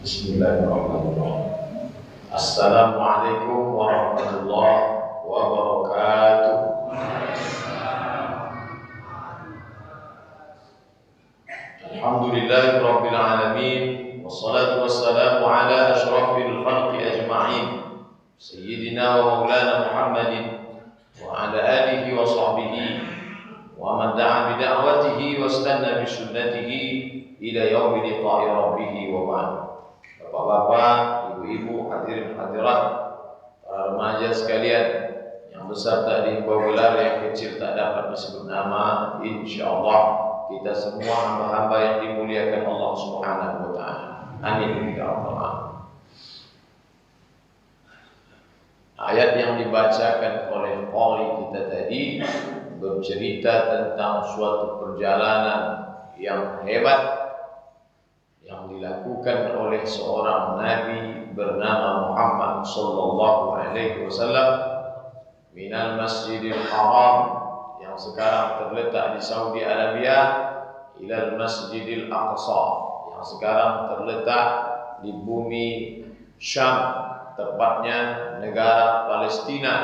Bismillahirrahmanirrahim. Assalamualaikum warahmatullahi wabarakatuh. Alhamdulillahirabbil alamin, wassalatu wassalamu ala asyrafil khalqi ajma'in, sayyidina wa maulana Muhammadin wa ala alihi wa sahbihi wa man da'a bi da'watihi wa istanna bi sunnatihi ila yaumi liqa'i rabbih wa ba'd. Bapak-bapak, ibu-ibu, hadirin hadirat, para remaja sekalian, yang besar tak dihimbau gelar, yang kecil tak dapat disebut nama, insyaallah kita semua hamba-hamba yang dimuliakan Allah Subhanahu wa taala. Amin ya rabbal alamin. Ayat yang dibacakan oleh qari kita tadi bercerita tentang suatu perjalanan yang hebat yang dilakukan oleh seorang nabi bernama Muhammad sallallahu alaihi wasallam minal Masjidil Haram yang sekarang terletak di Saudi Arabia ilal Masjidil Aqsa yang sekarang terletak di bumi Syam, tepatnya negara Palestina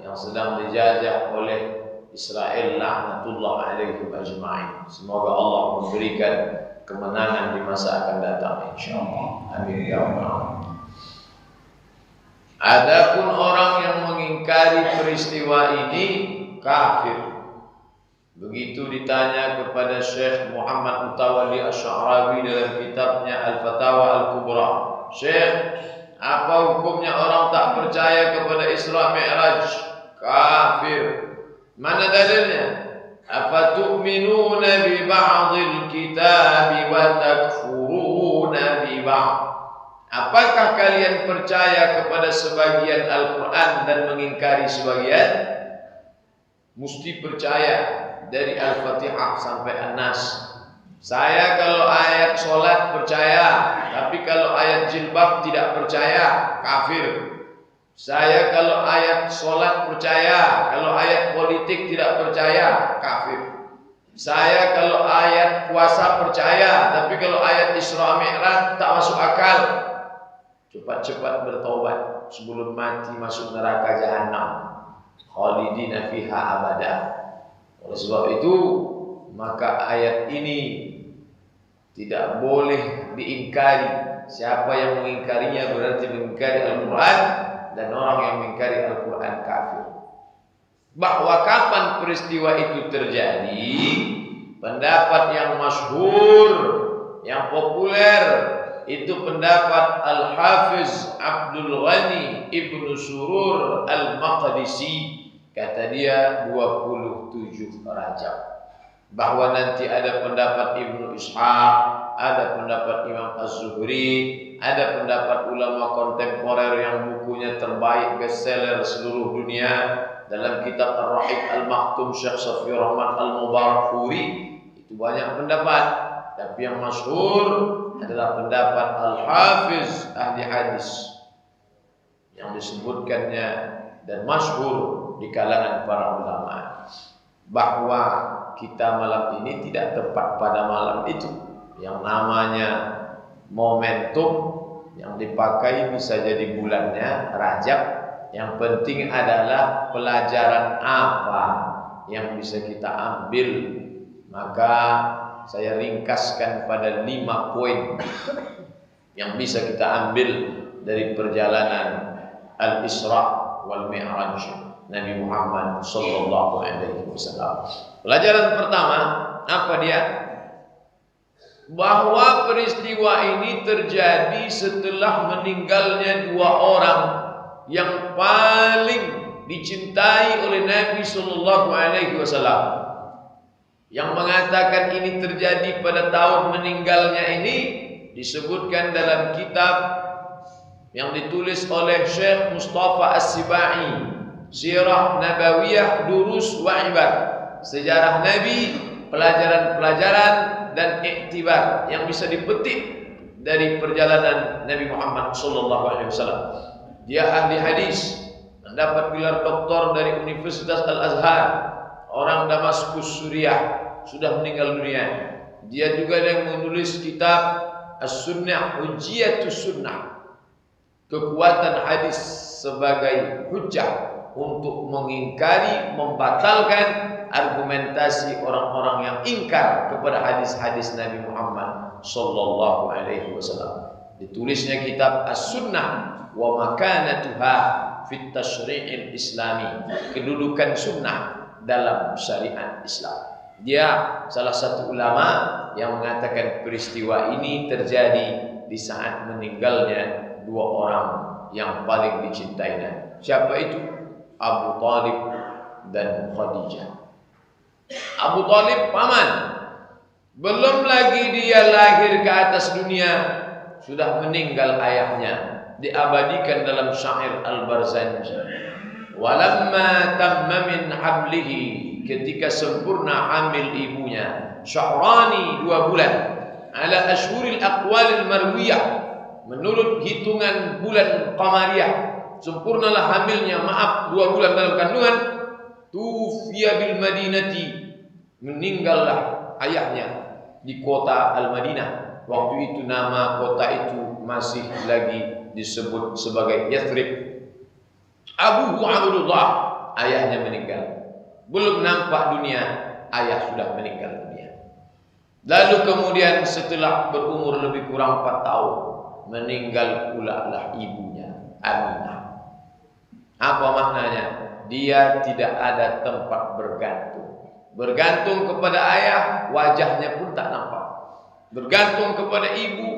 yang sedang dijajah oleh Israel laknatullah alaihim ajma'in. Semoga Allah memberikan kemenangan di masa akan datang insyaallah. Amin ya rabbal alamin. Adapun orang yang mengingkari peristiwa ini kafir. Begitu ditanya kepada Syekh Muhammad Mutawalli Asy-Sya'rawi dalam kitabnya Al-Fatawa Al-Kubra, "Syekh, apa hukumnya orang tak percaya kepada Isra Mi'raj?" Kafir. Mana dalilnya? Afatu'minuna bi ba'dil kitabi wa takfuruna bi ba'd. Apakah kalian percaya kepada sebagian Al-Quran dan mengingkari sebagian? Mesti percaya dari Al-Fatihah sampai An-Nas. Saya kalau ayat solat percaya, tapi kalau ayat jilbab tidak percaya, kafir. Saya kalau ayat solat percaya, kalau ayat politik tidak percaya, kafir. Saya kalau ayat puasa percaya, tapi kalau ayat Isra Mi'raj tak masuk akal. Cepat-cepat bertaubat sebelum mati masuk neraka jahanam. Khalidina fiha abada. Oleh sebab itu, maka ayat ini tidak boleh diingkari. Siapa yang mengingkarinya berarti mengingkari Al-Quran, dan orang yang mengingkari Al-Quran kafir. Bahwa kapan peristiwa itu terjadi, pendapat yang masyhur, yang populer, itu pendapat Al-Hafiz Abdul Ghani Ibnu Surur Al-Maqdisi. Kata dia 27 Rajab. Bahwa nanti ada pendapat Ibnu Ishaq, ada pendapat Imam Az-Zuhri, ada pendapat ulama kontemporer yang bukunya terbaik bestseller seluruh dunia dalam kitab Ar-Rahib Al-Maktum Syekh Safi Rahman Al-Mubarakfuri. Itu banyak pendapat, tapi yang masyhur adalah pendapat Al-Hafiz ahli hadis yang disebutkannya dan masyhur di kalangan para ulama, bahwa kita malam ini tidak tepat pada malam itu. Yang namanya momentum yang dipakai bisa jadi bulannya Rajab. Yang penting adalah pelajaran apa yang bisa kita ambil. Maka saya ringkaskan pada 5 poin yang bisa kita ambil dari perjalanan Al-Isra wal Mi'raj Nabi Muhammad sallallahu alaihi wasallam. Pelajaran pertama, apa dia? Bahwa peristiwa ini terjadi setelah meninggalnya 2 orang yang paling dicintai oleh Nabi sallallahu alaihi wasallam. Yang mengatakan ini terjadi pada tahun meninggalnya ini disebutkan dalam kitab yang ditulis oleh Syekh Mustafa As-Sibai, Sirah Nabawiyah Durus wa Ibar, sejarah Nabi, pelajaran-pelajaran dan iktibar yang bisa dipetik dari perjalanan Nabi Muhammad sallallahu alaihi wasallam. Dia ahli hadis, mendapat gelar doktor dari Universitas Al-Azhar, orang Damaskus Suriah, sudah meninggal dunia. Dia juga yang menulis kitab as-sunnah hujjiyatus sunnah. Kekuatan hadis sebagai hujjah untuk mengingkari, membatalkan argumentasi orang-orang yang ingkar kepada hadis-hadis Nabi Muhammad sallallahu alaihi wasallam. Ditulisnya kitab As-Sunnah wa makanatuha fit tasyri'il islami, kedudukan sunnah dalam syariat Islam. Dia salah satu ulama yang mengatakan peristiwa ini terjadi di saat meninggalnya dua orang yang paling dicintainya. Siapa itu? Abu Talib dan Khadijah. Abu Talib paman, belum lagi dia lahir ke atas dunia sudah meninggal ayahnya. Diabadikan dalam syair Al-Barzanji. Walamma tamma min hamlihi, ketika sempurna hamil ibunya, syahrani 2 bulan, ala ashuril aqwalil marwiyah, menurut hitungan bulan qamariyah, sempurnalah hamilnya, maaf 2 bulan dalam kandungan. Tufiya bil Madinati, meninggallah ayahnya di kota Al-Madinah. Waktu itu nama kota itu masih lagi disebut sebagai Yathrib. Abu Abdullah, ayahnya meninggal. Belum nampak dunia, ayah sudah meninggal dunia. Lalu kemudian setelah berumur lebih kurang 4 tahun, meninggal pula lah ibunya, Aminah. Apa maknanya? Dia tidak ada tempat bergantung. Bergantung kepada ayah, wajahnya pun tak nampak. Bergantung kepada ibu,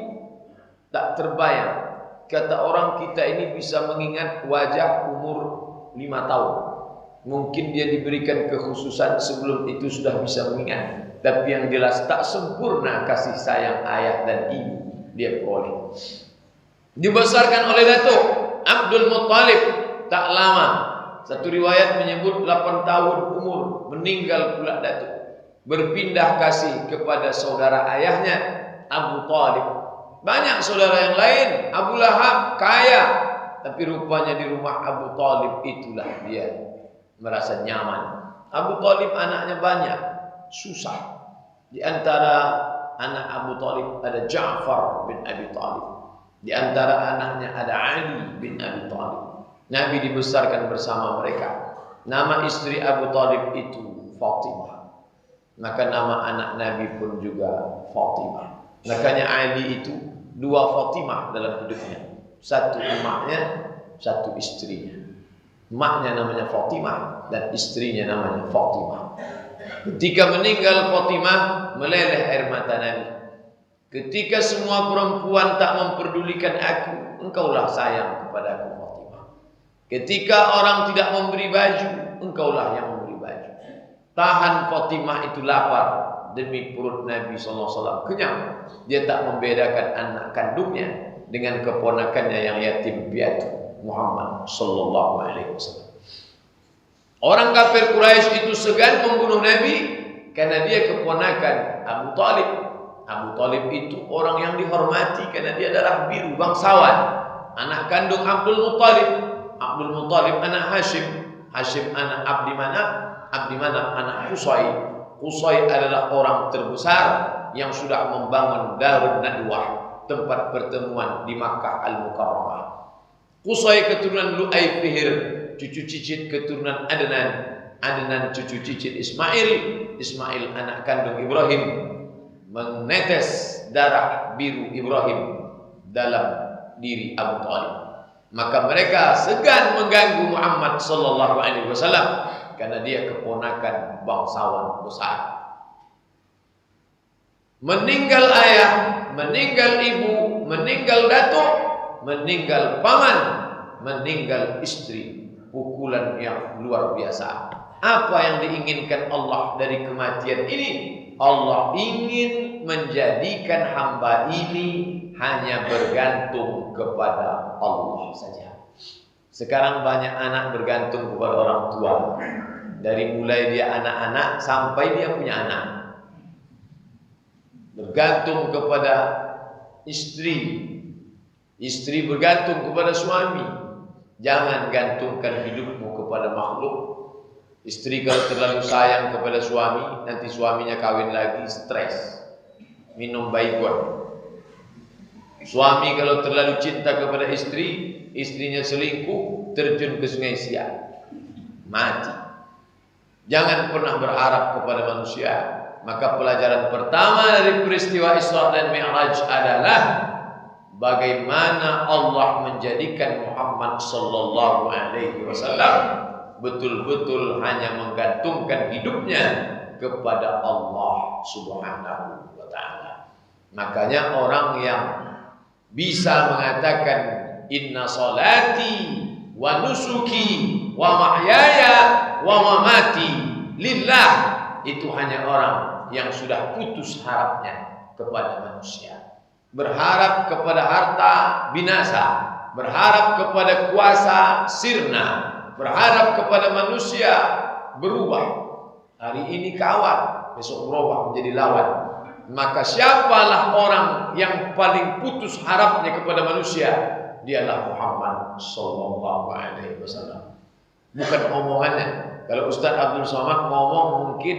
tak terbayang. Kata orang, kita ini bisa mengingat wajah umur 5 tahun. Mungkin dia diberikan kekhususan sebelum itu sudah bisa mengingat. Tapi yang jelas tak sempurna kasih sayang ayah dan ibu dia peroleh. Dibesarkan oleh Datuk Abdul Muttalib, tak lama. Satu riwayat menyebut 8 tahun umur meninggal pula Datuk. Berpindah kasih kepada saudara ayahnya Abu Talib. Banyak saudara yang lain, Abu Lahab kaya, tapi rupanya di rumah Abu Talib itulah dia merasa nyaman. Abu Talib anaknya banyak, susah. Di antara anak Abu Talib ada Ja'far bin Abi Talib. Di antara anaknya ada Ali bin Abi Talib. Nabi dibesarkan bersama mereka. Nama istri Abu Talib itu Fatimah. Maka nama anak Nabi pun juga Fatimah. Makanya Ali itu 2 Fatimah dalam hidupnya. Satu emaknya, satu istrinya. Emaknya namanya Fatimah dan istrinya namanya Fatimah. Ketika meninggal Fatimah, meleleh air mata Nabi. Ketika semua perempuan tak memperdulikan aku, engkaulah sayang kepada aku Fatimah. Ketika orang tidak memberi baju, engkaulah yang memberi baju. Tahan Fatimah itu lapar demi perut Nabi SAW kenyang. Dia tak membedakan anak kandungnya dengan keponakannya yang yatim piatu, Muhammad sallallahu alaihi wasallam. Orang kafir Quraisy itu segan membunuh Nabi karena dia keponakan Abu Talib. Abu Talib itu orang yang dihormati karena dia darah biru, bangsawan, anak kandung Abdul Muttalib. Abdul Muttalib anak Hashim, Hashim anak Abdi Manaf, Abdi Manaf anak Qusay. Qusay adalah orang terbesar yang sudah membangun Darun Nadwah, tempat pertemuan di Makkah Al-Mukarramah. Qusay keturunan Lu'ay Fihir, cucu cicit keturunan Adnan, Adnan cucu cicit Ismail, Ismail anak kandung Ibrahim, menetes darah biru Ibrahim dalam diri Abu Talib. Maka mereka segan mengganggu Muhammad sallallahu alaihi wasallam karena dia keponakan bangsawan besar. Meninggal ayah, meninggal ibu, meninggal datuk, meninggal paman, meninggal istri. Pukulan yang luar biasa. Apa yang diinginkan Allah dari kematian ini? Allah ingin menjadikan hamba ini hanya bergantung kepada Allah saja. Sekarang banyak anak bergantung kepada orang tua. Dari mulai dia anak-anak sampai dia punya anak. Bergantung kepada istri. Istri bergantung kepada suami. Jangan gantungkan hidupmu kepada makhluk. Istri kalau terlalu sayang kepada suami, nanti suaminya kawin lagi, stres, minum baygon. Suami kalau terlalu cinta kepada istri, istrinya selingkuh, terjun ke sungai Siak, mati. Jangan pernah berharap kepada manusia. Maka pelajaran pertama dari peristiwa Isra dan Mi'raj adalah bagaimana Allah menjadikan Muhammad sallallahu alaihi wasallam betul-betul hanya menggantungkan hidupnya kepada Allah Subhanahu wa taala. Makanya orang yang bisa mengatakan inna salati wa nusuki wa mahyaya wa mamati lillah, itu hanya orang yang sudah putus harapnya kepada manusia. Berharap kepada harta binasa, berharap kepada kuasa sirna, berharap kepada manusia berubah. Hari ini kawan, besok berubah menjadi lawan. Maka siapalah orang yang paling putus harapnya kepada manusia? Dialah Muhammad sallallahu alaihi wasallam. Bukan omongannya. Kalau Ustaz Abdul Somad ngomong mungkin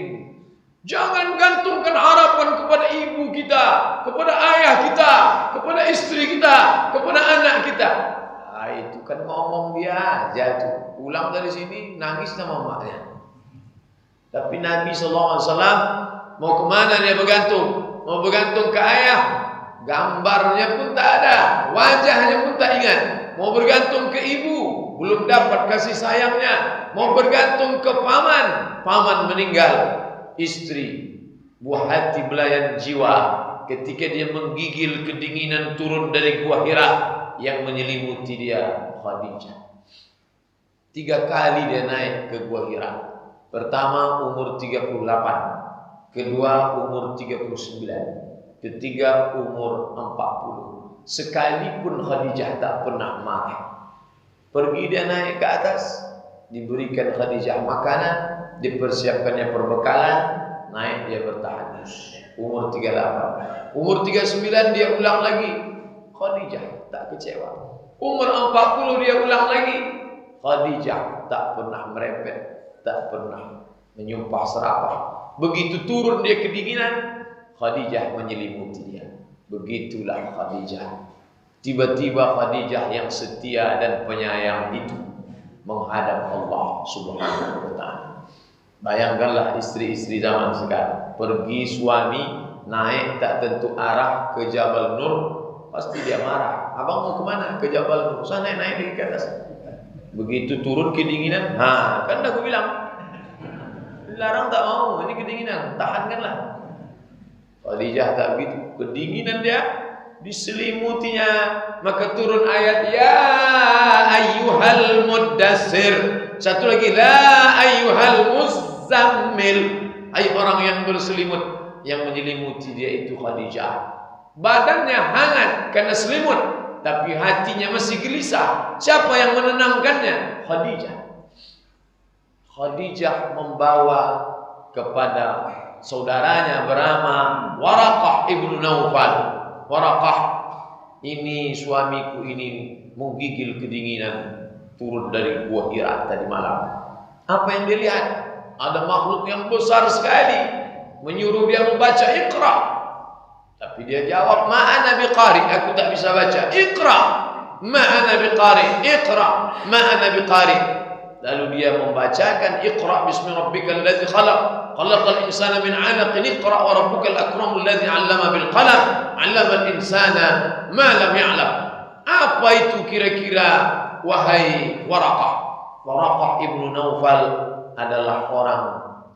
jangan gantungkan harapan kepada ibu kita, kepada ayah kita, kepada istri kita, kepada anak kita. Nah, itu kan ngomong dia aja tuh. Pulang dari sini nangis sama maknya. Tapi Nabi SAW mau kemana dia bergantung? Mau bergantung ke ayah, gambarnya pun tak ada, wajahnya pun tak ingat. Mau bergantung ke ibu, belum dapat kasih sayangnya. Mau bergantung ke paman, paman meninggal. Istri, buah hati belayan jiwa, ketika dia menggigil kedinginan turun dari gua Hira, yang menyelimuti dia Khadijah. 3 kali dia naik ke gua Hira. Pertama umur 38, kedua umur 39, ketiga umur 40. Sekalipun Khadijah tak pernah marah. Pergi dia naik ke atas, diberikan Khadijah makanan, dipersiapkannya perbekalan, naik dia bertahajud. Umur 38, umur 39 dia ulang lagi. Khadijah tak kecewa. Umur 40 dia ulang lagi. Khadijah tak pernah merepet, tak pernah menyumpah serapah. Begitu turun dia kedinginan, Khadijah menyelimuti dia. Begitulah Khadijah. Tiba-tiba Khadijah yang setia dan penyayang itu menghadap Allah Subhanahu wa taala. Bayangkanlah istri-istri zaman sekarang, pergi suami naik tak tentu arah ke Jabal Nur, pasti dia marah. Abang mau kemana? Ke Jabal Nur. Sana naik lagi ke atas. Begitu turun kedinginan, kan dah aku bilang, larang tak mau, ini kedinginan, tahankanlah. Khadijah tak begitu, kedinginan dia diselimutinya, maka turun ayat ya ayyuhal muddassir. Satu lagi la ayyuhal muzammil, hai orang yang berselimut. Yang menyelimuti dia itu Khadijah. Badannya hangat karena selimut, tapi hatinya masih gelisah. Siapa yang menenangkannya? Khadijah. Khadijah membawa kepada saudaranya bernama Waraqah ibnu Naufal. Waraqah, ini suamiku ini menggigil kedinginan turun dari gua Hira tadi malam. Apa yang dia lihat? Ada makhluk yang besar sekali menyuruh dia membaca Iqra. Tapi dia jawab, ma ana biqari, aku tak bisa baca. Iqra, ma ana biqari. Iqra, ma ana biqari. Lalu dia membacakan Iqra bismi rabbikal ladzi khalaq, khalaqal insana min 'alaqin, Iqra wa rabbukal akramul ladzi 'allama bil qalam, 'allamal insana ma lam ya'lam. Apa itu kira-kira wahai Waraqah? Waraqah ibnu Naufal adalah orang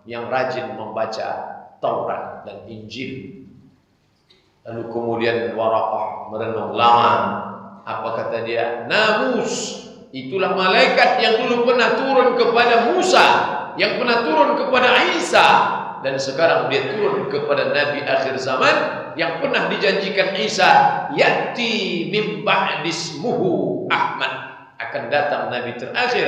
yang rajin membaca Taurat dan Injil. Lalu kemudian Waraqah merenung lama. Apa kata dia? Namus, itulah malaikat yang dulu pernah turun kepada Musa, yang pernah turun kepada Isa, dan sekarang dia turun kepada Nabi akhir zaman yang pernah dijanjikan Isa, ya'ti min ba'dismuhu Ahmad, akan datang Nabi terakhir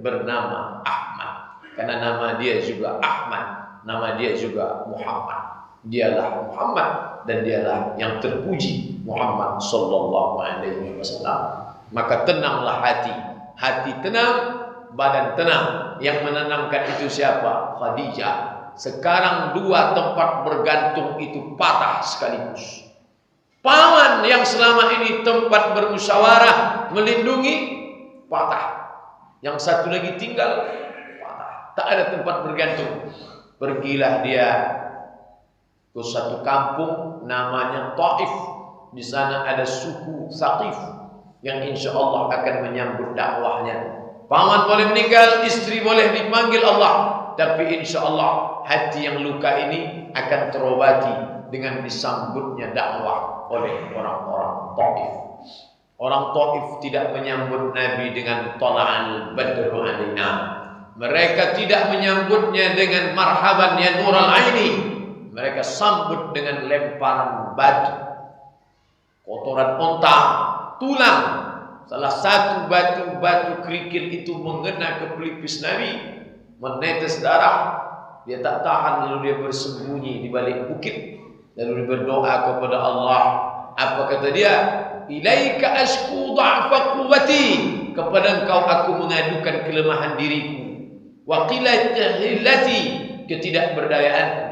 bernama Ahmad. Karena nama dia juga Ahmad, nama dia juga Muhammad. Dialah Muhammad dan dialah yang terpuji, Muhammad sallallahu alaihi wasallam. Maka tenanglah hati, hati tenang, badan tenang. Yang menenangkan itu siapa? Khadijah. Sekarang 2 tempat bergantung itu patah sekaligus. Paman yang selama ini tempat bermusyawarah, melindungi, patah. Yang satu lagi tinggal, patah. Tak ada tempat bergantung. Pergilah dia ke satu kampung namanya Taif. Di sana ada suku Saqif yang insya Allah akan menyambut dakwahnya. Paman boleh meninggal, istri boleh dipanggil Allah, tapi insya Allah hati yang luka ini akan terobati dengan disambutnya dakwah oleh orang-orang Taif. Orang Taif tidak menyambut Nabi dengan tala'al badru alaina. Mereka tidak menyambutnya dengan marhaban ya nural aini. Mereka sambut dengan lemparan batu, kotoran onta, tulang. Salah satu batu kerikil itu mengena ke pelipis Nabi, menetes darah. Dia tak tahan, lalu dia bersembunyi di balik bukit, lalu dia berdoa kepada Allah. Apa kata dia? Ilaika ashku dha'fa quwwati, kepada engkau aku mengadukan kelemahan diriku, wa qillata hilati, ketidakberdayaanku,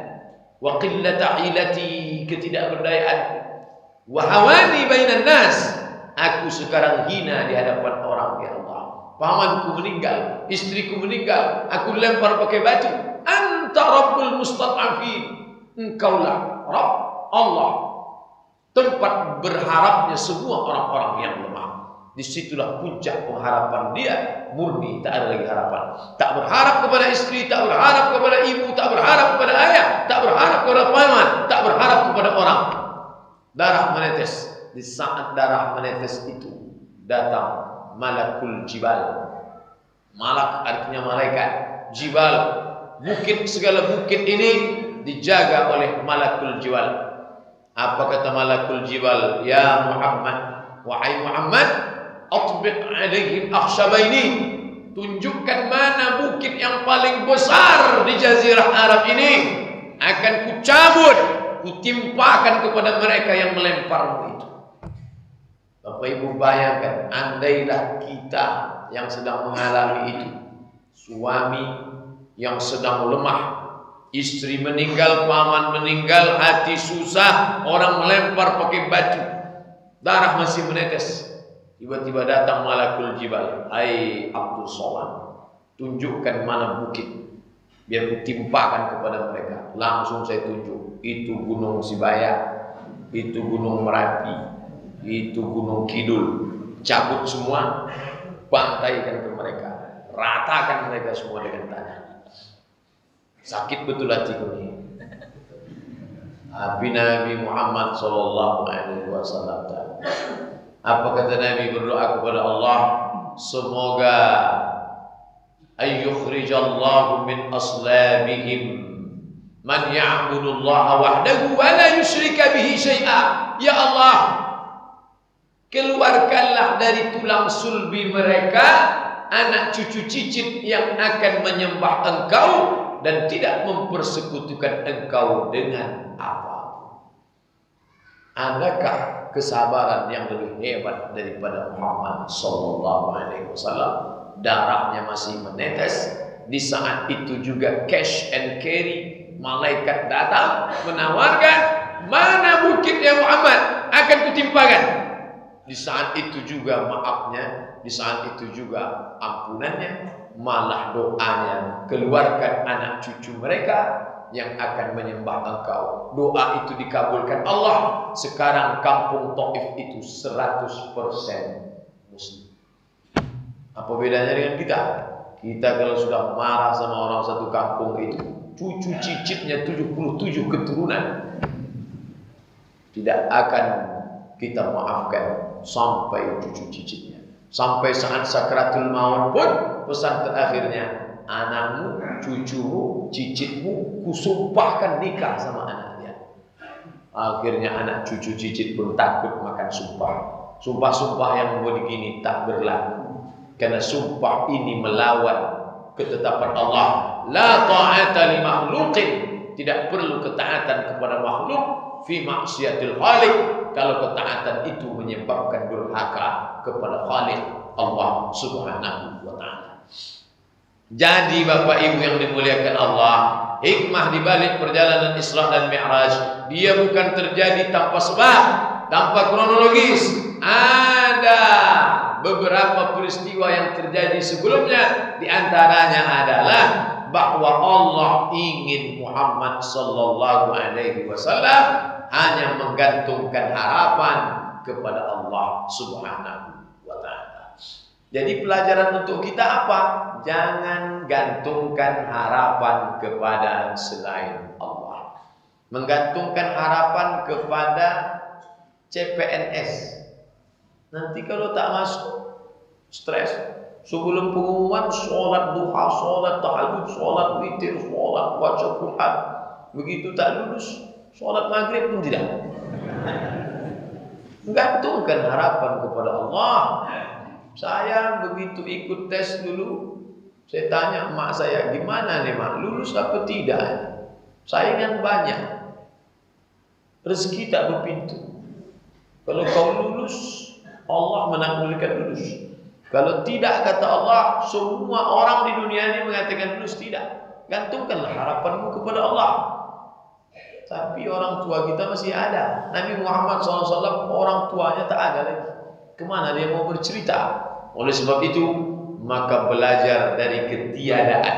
wa qillata hilati, ketidakberdayaanku, wa hawani bainan nas, aku sekarang hina di hadapan orang, ya Allah. Pamanku meninggal, istriku meninggal, aku lempar pakai batu. Anta Rabbul Mustad'afin, engkaulah Rabb, Allah, tempat berharapnya semua orang-orang yang lemah. Disitulah puncak pengharapan dia, murni, tak ada lagi harapan. Tak berharap kepada istri, tak berharap kepada ibu, tak berharap kepada ayah, tak berharap kepada paman, tak berharap kepada orang. Darah menetes. Di saat darah menetes itu datang malakul jibal. Malak artinya malaikat. Jibal, bukit, segala bukit ini dijaga oleh malakul jibal. Apa kata malakul jibal? Ya Muhammad, wahai Muhammad, atbiq alaihim akhshabaini, tunjukkan mana bukit yang paling besar di jazirah Arab ini, akan kucabut, kutimpakan kepada mereka yang melemparmu itu. Bapak Ibu bayangkan, andailah kita yang sedang mengalami itu, suami yang sedang lemah, istri meninggal, paman meninggal, hati susah, orang melempar pakai batu, darah masih menetes. Tiba-tiba datang malakul jibal. Hai Abdul Somad, tunjukkan mana bukit, biar kutimpakan kepada mereka. Langsung saya tunjuk, itu Gunung Sibaya, itu Gunung Merapi, itu Gunung Kidul. Cabut semua, bantaikan ke mereka, ratakan mereka semua dengan tanah. Sakit betul hatiku ini. Nabi Muhammad sallallahu alaihi wasallam. Apa kata Nabi? Berdoa kepada Allah, semoga ayyukhrijallahu min aslabihim man ya'budullaha wahdahu wa la yusyrika bihi syai'a. Ya Allah, keluarkanlah dari tulang sulbi mereka anak cucu cicit yang akan menyembah Engkau dan tidak mempersekutukan Engkau dengan apa. Adakah kesabaran yang lebih hebat daripada Muhammad sallallahu alaihi wasallam? Darahnya masih menetes. Di saat itu juga cash and carry, malaikat datang menawarkan, mana bukit ya Muhammad, akan kutimpakan. Di saat itu juga maafnya, di saat itu juga ampunannya, malah doanya, keluarkan anak cucu mereka yang akan menyembah Engkau. Doa itu dikabulkan Allah. Sekarang kampung Taif itu 100% Muslim. Apa bedanya dengan kita? Kita kalau sudah marah sama orang satu kampung itu, cucu cicitnya 77 keturunan, tidak akan kita maafkan sampai cucu cicitnya. Sampai saat sakratul maut pun pesan terakhirnya, anakmu, cucumu, cicitmu, kusumpahkan nikah sama anaknya. Akhirnya anak cucu cicit pun takut makan sumpah. Sumpah-sumpah yang begini tak berlaku, karena sumpah ini melawan ketetapan Allah. La ta'ata li makhluqin, tidak perlu ketaatan kepada makhluk fi maksiatil khaliq, kalau ketaatan itu menyebabkan durhaka kepada Khaliq Allah Subhanahu wa taala. Jadi Bapak Ibu yang dimuliakan Allah, hikmah di balik perjalanan Isra dan Mi'raj, dia bukan terjadi tanpa sebab. tanpa kronologis. Ada beberapa peristiwa yang terjadi sebelumnya, di antaranya adalah bahwa Allah ingin Muhammad sallallahu alaihi wasallam hanya menggantungkan harapan kepada Allah Subhanahu wa taala. Jadi pelajaran untuk kita apa? Jangan gantungkan harapan kepada selain Allah. Menggantungkan harapan kepada CPNS. Nanti kalau tak masuk, stres. Sebelum pengumuman, sholat duha, sholat tahajud, sholat witir, sholat baca Quran. Begitu tak lulus, sholat maghrib pun tidak. Gantungkan harapan kepada Allah. Saya begitu ikut tes dulu, saya tanya emak saya, gimana nih mak, lulus apa tidak? Saingan banyak, rezeki tak berpintu. Kalau kau lulus, Allah menakdirkan lulus. Kalau tidak, kata Allah, semua orang di dunia ini mengatakan lulus tidak. Gantungkanlah harapanmu kepada Allah. Tapi orang tua kita masih ada. Nabi Muhammad SAW orang tuanya tak ada lagi. Kemana dia mau bercerita? Oleh sebab itu, maka belajar dari ketiadaan,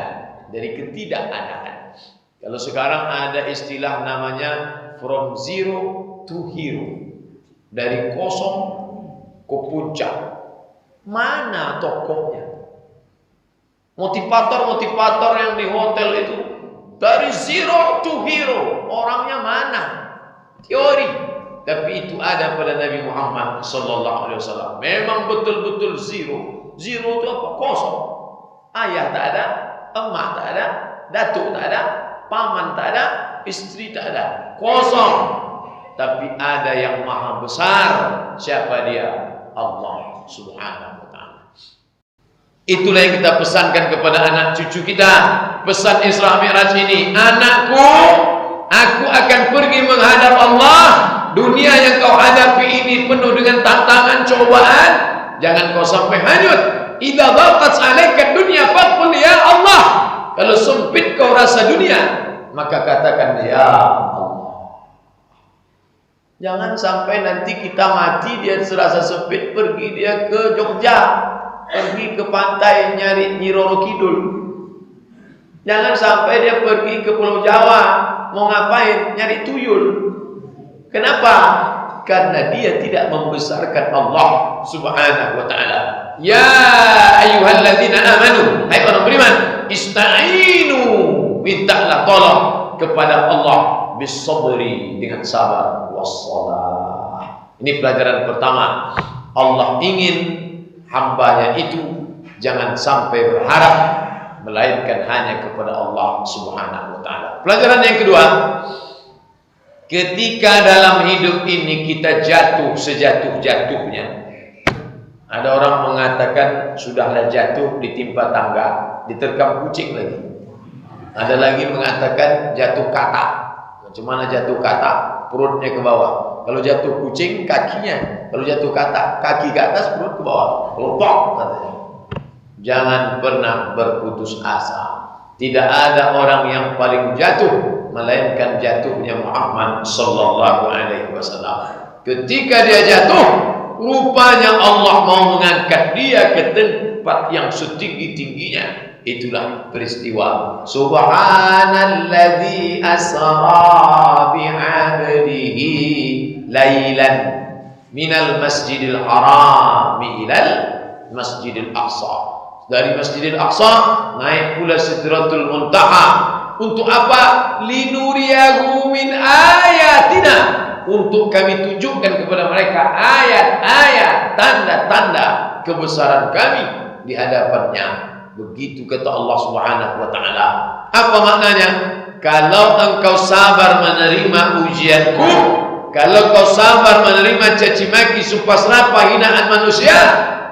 dari ketidakadaan. Kalau sekarang ada istilah namanya from zero to hero, dari kosong ke puncak. Mana tokohnya? Motivator-motivator yang di hotel itu dari zero to hero, orangnya mana? Teori, tapi itu ada pada Nabi Muhammad sallallahu alaihi wasallam. Memang betul-betul zero. Zero itu apa? Kosong. Ayah tak ada, emak tak ada, datuk tak ada, paman tak ada, istri tak ada. Kosong. Tapi ada yang maha besar. Siapa dia? Allah Subhanahu wa ta'ala. Itulah yang kita pesankan kepada anak cucu kita. Pesan Isra Mi'raj ini, anakku, aku akan pergi menghadap Allah. Dunia yang kau hadapi ini penuh dengan tantangan, cobaan. Jangan kau sampai hanyut. Idza dhaqat 'alaika dunya faqul ya Allah. Kalau sempit kau rasa dunia, maka katakan ya Allah. Jangan sampai nanti kita mati dia serasa sempit, pergi dia ke Jogja, pergi ke pantai nyari Nyi Roro Kidul. Jangan sampai dia pergi ke Pulau Jawa, mau ngapain? Nyari tuyul. Kenapa? Karena dia tidak membesarkan Allah Subhanahu wa ta'ala. Ya ayyuhalladzina amanu, hai orang beriman, ista'inu, mintalah tolong kepada Allah bisabri, dengan sabar, wassalah. Ini pelajaran pertama. Allah ingin hambanya itu jangan sampai berharap melainkan hanya kepada Allah Subhanahu wa ta'ala. Pelajaran yang kedua, ketika dalam hidup ini kita jatuh sejatuh-jatuhnya. Ada orang mengatakan sudahlah jatuh ditimpa tangga, diterkam kucing lagi. Ada lagi mengatakan jatuh katak. Macam mana jatuh katak? Perutnya ke bawah. Kalau jatuh kucing, kakinya. Kalau jatuh katak, kaki ke atas, perut ke bawah. Lotok katanya. Jangan pernah berputus asa. Tidak ada orang yang paling jatuh melainkan jatuhnya Muhammad sallallahu alaihi wasallam. Ketika dia jatuh, rupanya Allah mau mengangkat dia ke tempat yang setinggi-tingginya. Itulah peristiwa Subhanalladzi asra bi'abdihi lailan minal masjidil haram ilal masjidil aqsa. Dari Masjidil Aqsa naik pula Sidratul Muntaha. Untuk apa? Linuriyahu min ayatina, untuk kami tunjukkan kepada mereka ayat-ayat, tanda-tanda kebesaran kami di hadapannya. Begitu kata Allah Subhanahu wa ta'ala. Apa maknanya? Kalau engkau sabar menerima ujianku, kalau kau sabar menerima caci maki, sumpah serapah, hinaan manusia,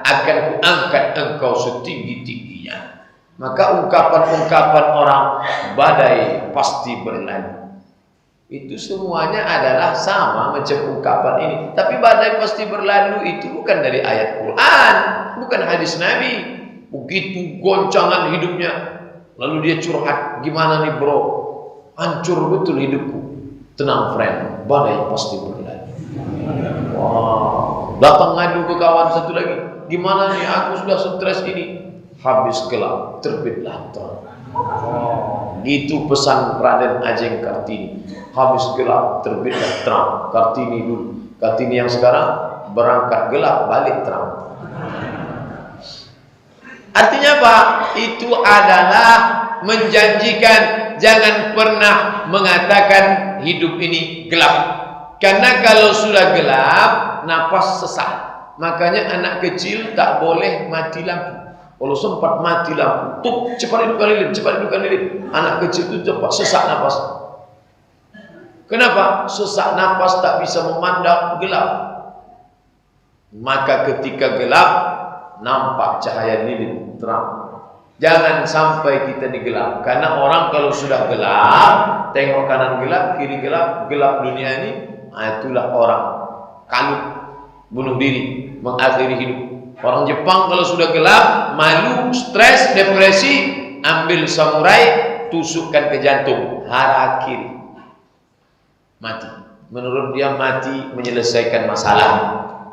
akan kuangkat engkau setinggi-tingginya. Maka ungkapan-ungkapan orang badai pasti berlalu, itu semuanya adalah sama macam ungkapan ini. Tapi badai pasti berlalu itu bukan dari ayat Quran, bukan hadis Nabi. Begitu goncangan hidupnya, lalu dia curhat, gimana nih bro, hancur betul hidupku. Tenang friend, badai pasti berlalu. Wow. Datang ngadu ke kawan satu lagi, gimana nih aku sudah stres ini. Habis gelap terbitlah terang. Gitu pesan Raden Ajeng Kartini. Habis gelap terbitlah terang. Kartini dulu, Kartini yang sekarang berangkat gelap balik terang. Artinya apa? Itu adalah menjanjikan jangan pernah mengatakan hidup ini gelap. Karena kalau sudah gelap, napas sesak. Makanya anak kecil tak boleh mati lampu. Kalau sempat mati lampu, tuh cepat hidupkan lilin, cepat hidupkan lilin. Anak kecil itu cepat sesak napas. Kenapa? Sesak napas tak bisa memandang gelap. Maka ketika gelap, nampak cahaya lilin terang. Jangan sampai kita digelap. Karena orang kalau sudah gelap, tengok kanan gelap, kiri gelap, gelap dunia ini, itulah orang kalut, bunuh diri, mengakhiri hidup. Orang Jepang kalau sudah gelap, malu, stres, depresi, ambil samurai, tusukkan ke jantung, harakiri, mati. Menurut dia mati menyelesaikan masalah.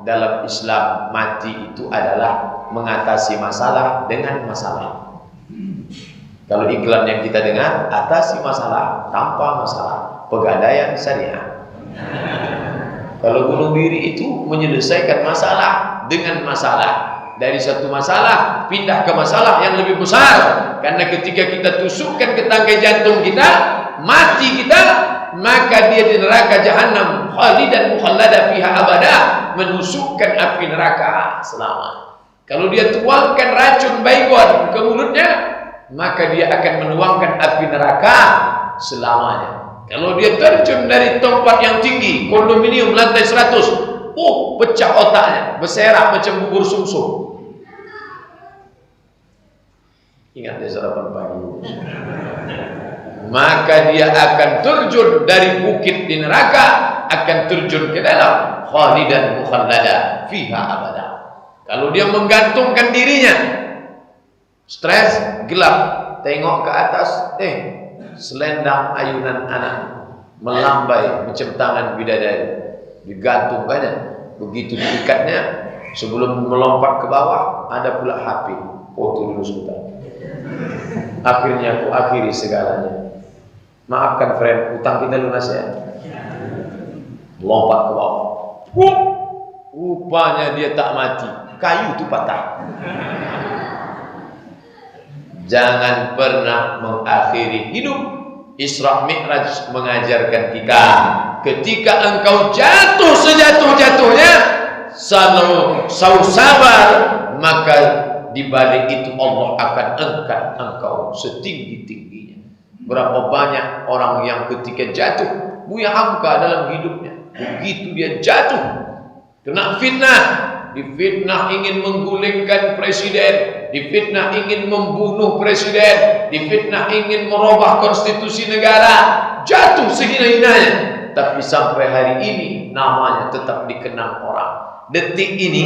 Dalam Islam mati itu adalah mengatasi masalah dengan masalah. Kalau iklan yang kita dengar, atasi masalah tanpa masalah, pegadaian syariah. Kalau bunuh diri itu menyelesaikan masalah dengan masalah. Dari satu masalah pindah ke masalah yang lebih besar. Karena ketika kita tusukkan ke tangkai jantung kita, mati kita, maka dia di neraka jahanam khalidan mukhallada fiha abada, menusukkan api neraka selama. Kalau dia tuangkan racun baygon ke mulutnya, maka dia akan menuangkan api neraka selamanya. Kalau dia terjun dari tempat yang tinggi, kondominium lantai 100, pecah otaknya, berserak macam bubur sumsum. Ingat dia sarapan pagi. Maka dia akan terjun dari bukit di neraka, akan terjun ke dalam khalidan mukhallada fiha abada. Kalau dia menggantungkan dirinya, stres, gelap, tengok ke atas, selendang ayunan anak melambai macam tangan bidadari, digantungkannya. Begitu diikatnya, sebelum melompat ke bawah ada pula HP, foto dulu sebentar. Akhirnya aku akhiri segalanya. Maafkan friend, utang kita lunas ya. Lompat ke bawah. Rupanya dia tak mati, kayu itu patah. Jangan pernah mengakhiri hidup. Isra Mi'raj mengajarkan kita, ketika engkau jatuh sejatuh-jatuhnya, selalu sabar, maka di balik itu Allah akan angkat engkau setinggi-tingginya. Berapa banyak orang yang ketika jatuh Buya Hamka dalam hidupnya, begitu dia jatuh kena fitnah, difitnah ingin menggulingkan presiden, difitnah ingin membunuh presiden, difitnah ingin merubah konstitusi negara, jatuh sehina-hinanya, tapi sampai hari ini namanya tetap dikenang orang. Detik ini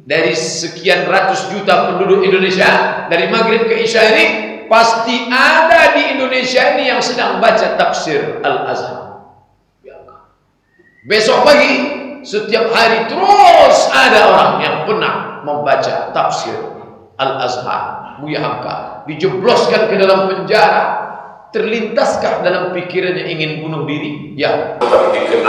dari sekian ratus juta penduduk Indonesia, dari Maghrib ke Isya ini, pasti ada di Indonesia ini yang sedang baca tafsir Al-Azhar. Besok pagi, setiap hari terus ada orang yang pernah membaca tafsir Al-Azhar. Buya Hamka dijebloskan ke dalam penjara. Terlintaskah dalam pikirannya ingin bunuh diri? Ya.